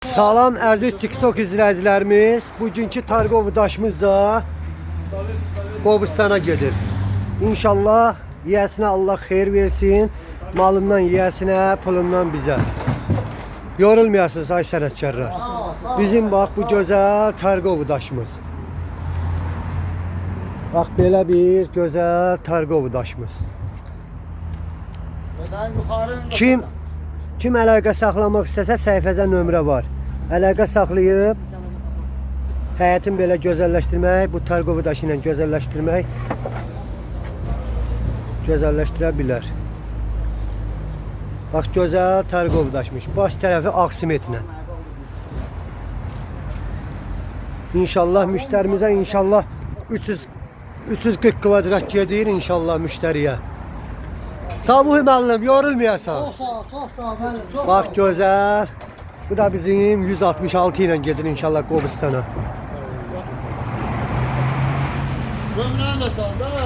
Salam əziz TikTok izləyicilərimiz. Bugünkü Targov daşımız da Qobustana gedir. İnşallah yiyəsinə Allah xeyir versin. Malından yiyəsinə, pulundan bizə. Yorulmayasınız ay sənətkarlar. Bizim bax bu gözəl Targov daşımız. Bax belə bir gözəl Targov daşımız. Kim əlaqə saxlamaq istəsə səhifədə nömrə var. Əlaqə saxlayıb həyatını belə gözəlləşdirmək, bu Targov daşı ilə gözəlləşdirə bilər. Bax gözəl Targov daşmış. Baş tərəfi aksimetlə. İnşallah müştərimizə 340 kvadrat gedir inşallah müştəriyə. Samuhi müəllim, yorulmayasan. Çox sağ ol, müəllim. Bax gözəl. Bu da bizim 166 ilə gedir inşallah Qobustana. Ömrən də sağ ol.